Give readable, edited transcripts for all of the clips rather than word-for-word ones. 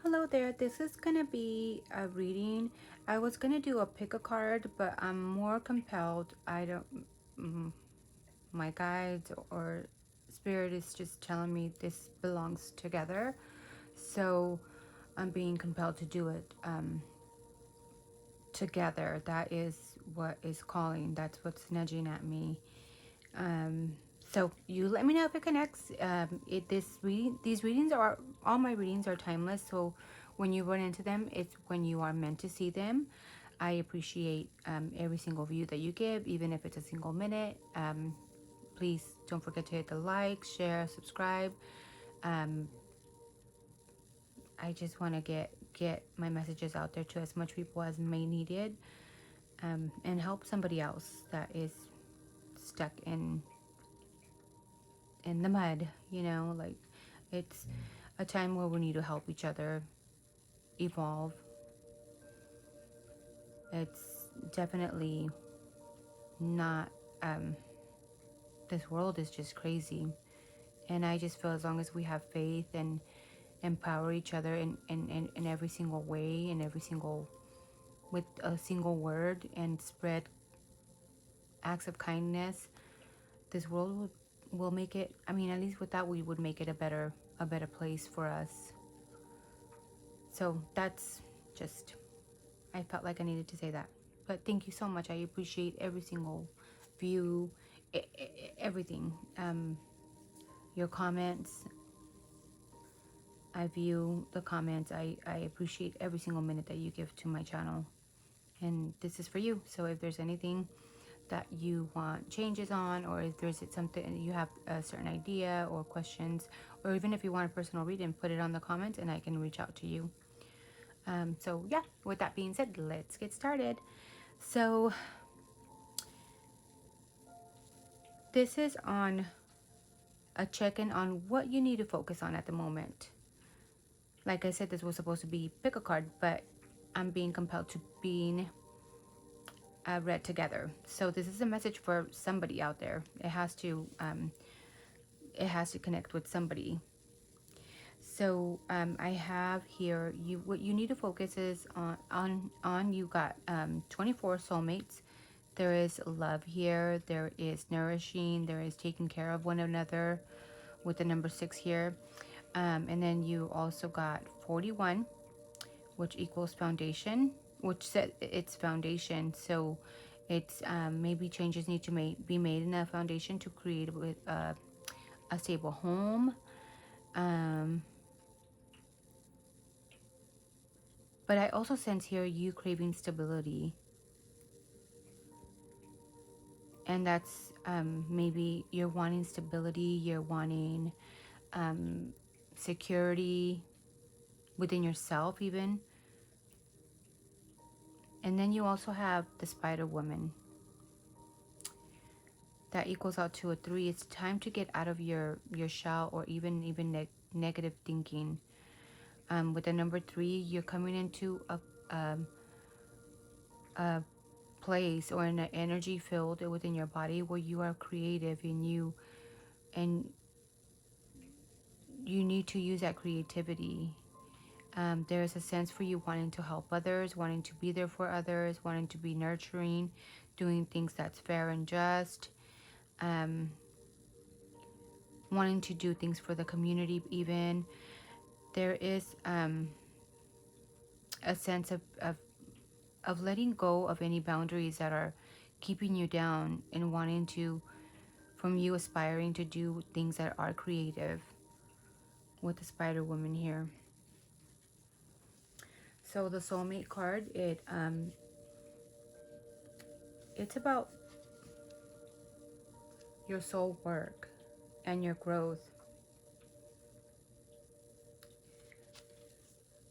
Hello there, this is gonna be a reading. I was gonna do a pick a card, but I'm more compelled. I don't, mm, my guides or spirit is just telling me this belongs together. So I'm being compelled to do it together. That is what is calling, that's what's nudging at me. Um, so you let me know if it connects. These readings are, all my readings are timeless. So when you run into them, it's when you are meant to see them. I appreciate every single view that you give, even if it's a single minute. Please don't forget to hit the like, share, subscribe. Um, I just want to get my messages out there to as much people as may need it, and help somebody else that is stuck in the mud, like it's a time where we need to help each other evolve. It's definitely not, this world is just crazy. And I just feel as long as we have faith and empower each other in every single way, in every single, with a single word, and spread acts of kindness, this world will make it, I mean, at least with that, we would make it a better place for us. So that's just, I felt like I needed to say that. But thank you so much. I appreciate every single view, everything. Your comments. I view the comments. I appreciate every single minute that you give to my channel. And this is for you. So if there's anything that you want changes on, or if there's something you have a certain idea or questions, or even if you want a personal reading, put it on the comments and I can reach out to you. So yeah, with that being said, let's get started. So this is on a check-in on what you need to focus on at the moment. Like I said, this was supposed to be pick a card, but I'm being compelled to being read together. So this is a message for somebody out there. It has to connect with somebody. So I have here, what you need to focus is on you got 24 soulmates. There is love here, there is nourishing, there is taking care of one another with the number 6 here. And then you also got 41, which equals foundation, which said it's foundation. So it's maybe changes need to be made in a foundation to create with a stable home. But I also sense here you craving stability. And that's maybe you're wanting stability, you're wanting security within yourself even. And then you also have the Spider Woman. That equals out to a 3. It's time to get out of your shell, or even negative thinking. With the number 3, you're coming into a place or in an energy field within your body where you are creative, and you need to use that creativity. There's a sense for you wanting to help others, wanting to be there for others, wanting to be nurturing, doing things that's fair and just, wanting to do things for the community even. There is a sense of letting go of any boundaries that are keeping you down, and wanting to, from you aspiring to do things that are creative with the Spider Woman here. So the soulmate card, it's about your soul work and your growth.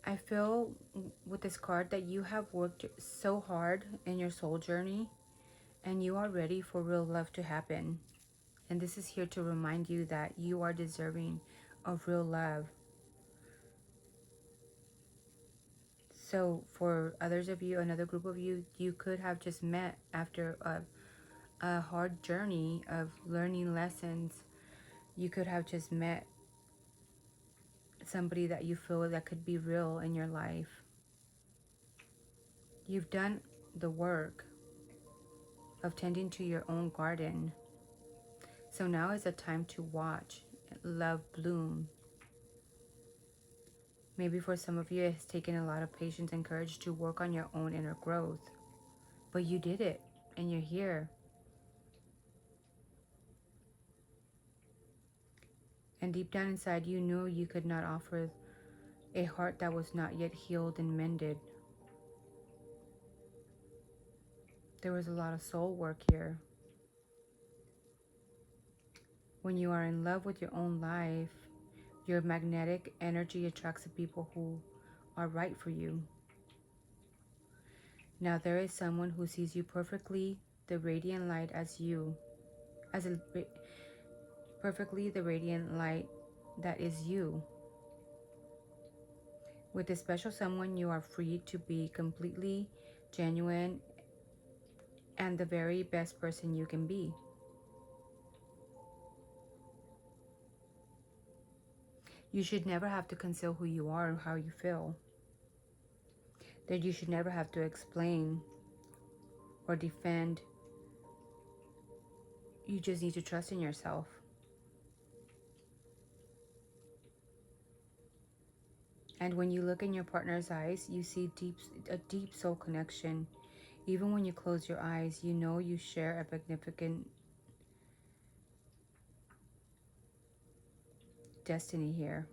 I feel with this card that you have worked so hard in your soul journey, and you are ready for real love to happen. And this is here to remind you that you are deserving of real love. So for others of you, another group of you, you could have just met after a hard journey of learning lessons. You could have just met somebody that you feel that could be real in your life. You've done the work of tending to your own garden. So now is a time to watch love bloom. Maybe for some of you, it's taken a lot of patience and courage to work on your own inner growth. But you did it, and you're here. And deep down inside, you knew you could not offer a heart that was not yet healed and mended. There was a lot of soul work here. When you are in love with your own life, your magnetic energy attracts the people who are right for you. Now there is someone who sees you perfectly, the radiant light as you, as a perfectly the radiant light that is you. With this special someone, you are free to be completely genuine and the very best person you can be. You should never have to conceal who you are and how you feel. That you should never have to explain or defend. You just need to trust in yourself. And when you look in your partner's eyes, you see a deep soul connection. Even when you close your eyes, you know you share a significant destiny here.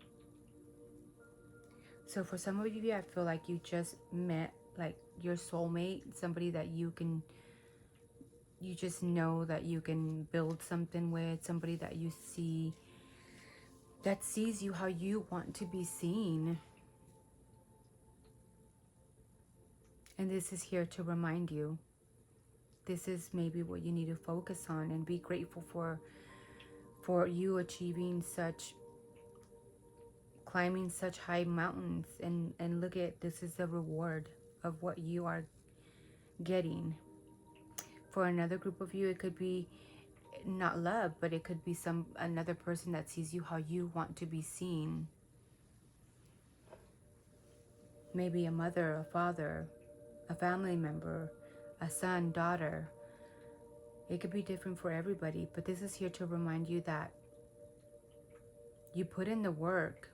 So for some of you, I feel like you just met like your soulmate, somebody that you just know that you can build something with, somebody that you see, that sees you how you want to be seen. And this is here to remind you. This is maybe what you need to focus on and be grateful for you achieving such, climbing such high mountains, and look at this is the reward of what you are getting. For another group of you, it could be not love, but it could be another person that sees you how you want to be seen. Maybe a mother, a father, a family member, a son, daughter. It could be different for everybody, but this is here to remind you that you put in the work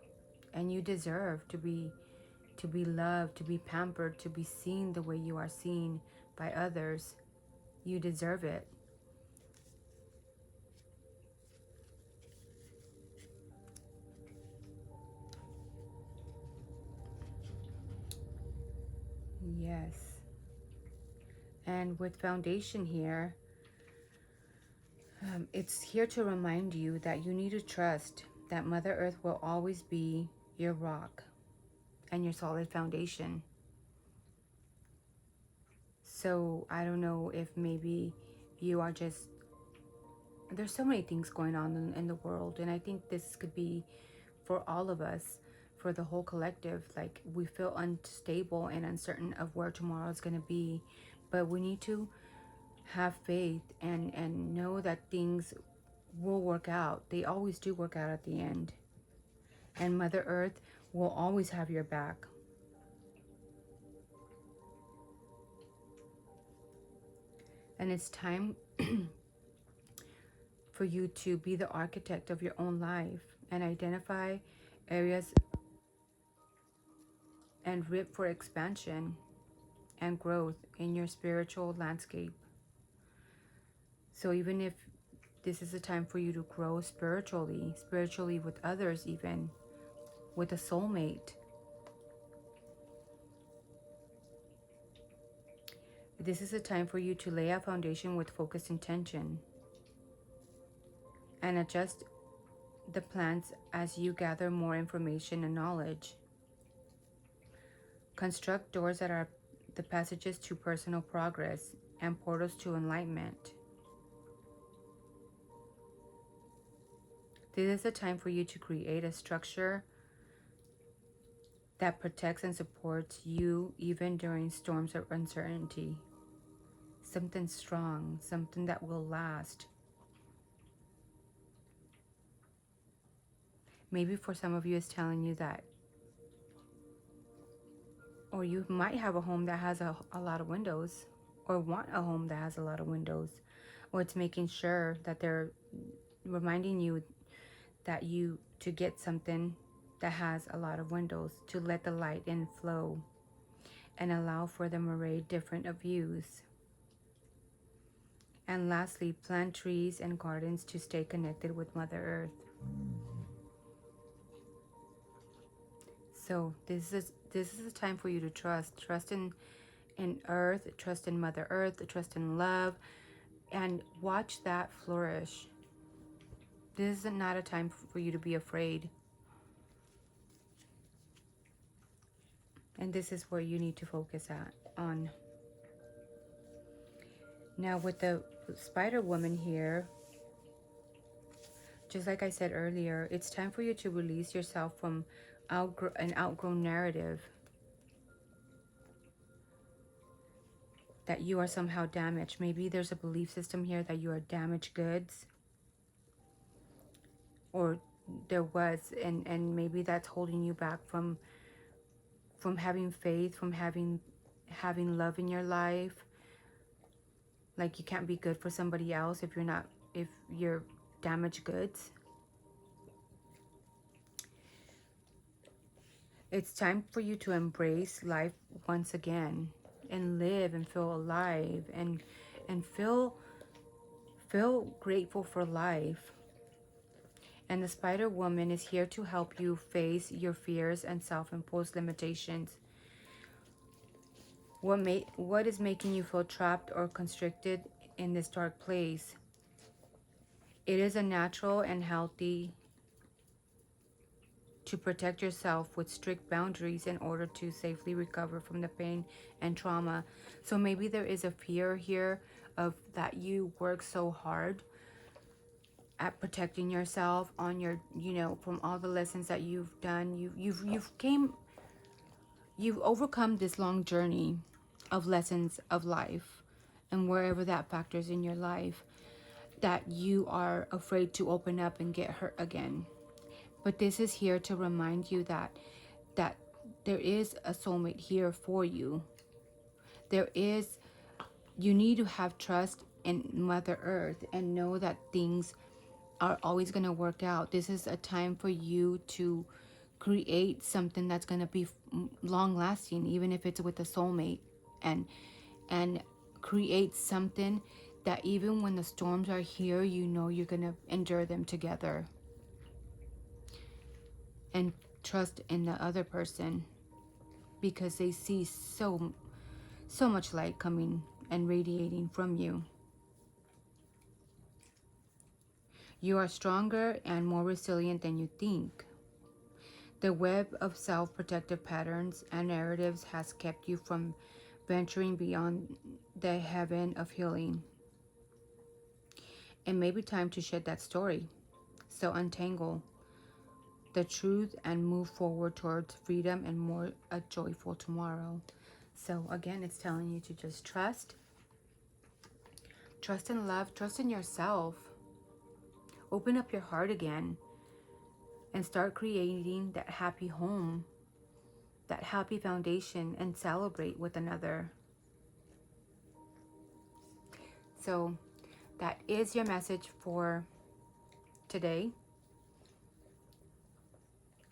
and you deserve to be loved, to be pampered, to be seen the way you are seen by others. You deserve it. Yes. And with foundation here, it's here to remind you that you need to trust that Mother Earth will always be your rock and your solid foundation. So I don't know if maybe you are just, there's so many things going on in the world, and I think this could be for all of us, for the whole collective. Like, we feel unstable and uncertain of where tomorrow is going to be, but we need to have faith and know that things will work out. They always do work out at the end, and Mother Earth will always have your back. And it's time for you to be the architect of your own life and identify areas and rip for expansion and growth in your spiritual landscape. So even if this is a time for you to grow spiritually with others, even with a soulmate, this is a time for you to lay a foundation with focused intention and adjust the plans as you gather more information and knowledge. Construct doors that are the passages to personal progress and portals to enlightenment. This is a time for you to create a structure that protects and supports you even during storms of uncertainty. Something strong, something that will last. Maybe for some of you, it's telling you that, or you might have a home that has a lot of windows, or want a home that has a lot of windows, or it's making sure that they're reminding you that you to get something that has a lot of windows, to let the light in flow and allow for the array different of views. And lastly, plant trees and gardens to stay connected with Mother Earth. So this is a time for you to trust in Earth, trust in Mother Earth, trust in love, and watch that flourish. This is not a time for you to be afraid. And this is where you need to focus on. Now with the Spider Woman here, just like I said earlier, it's time for you to release yourself from an outgrown narrative that you are somehow damaged. Maybe there's a belief system here that you are damaged goods, or there was, and maybe that's holding you back from having faith, from having love in your life. Like you can't be good for somebody else if you're damaged goods. It's time for you to embrace life once again and live and feel alive and feel grateful for life. And the Spider Woman is here to help you face your fears and self-imposed limitations. What is making you feel trapped or constricted in this dark place? It is a natural and healthy to protect yourself with strict boundaries in order to safely recover from the pain and trauma. So maybe there is a fear here of that you work so hard at protecting yourself on your, from all the lessons that you've done. You've overcome this long journey of lessons of life, and wherever that factors in your life, that you are afraid to open up and get hurt again. But this is here to remind you that there is a soulmate here for you. You need to have trust in Mother Earth and know that things are always going to work out. This is a time for you to create something that's going to be long lasting, even if it's with a soulmate, and create something that even when the storms are here, you're going to endure them together. And trust in the other person, because they see so much light coming and radiating from you. You are stronger and more resilient than you think. The web of self-protective patterns and narratives has kept you from venturing beyond the heaven of healing. It may be time to shed that story. So untangle the truth and move forward towards freedom and more a joyful tomorrow. So again, it's telling you to just trust in love, trust in yourself. Open up your heart again and start creating that happy home, that happy foundation, and celebrate with another. So that is your message for today.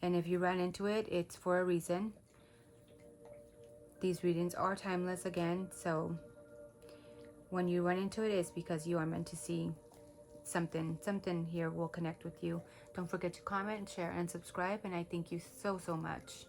And if you run into it, it's for a reason. These readings are timeless again, so when you run into it, it's because you are meant to see something here will connect with you. Don't forget to comment, share, and subscribe, and I thank you so much.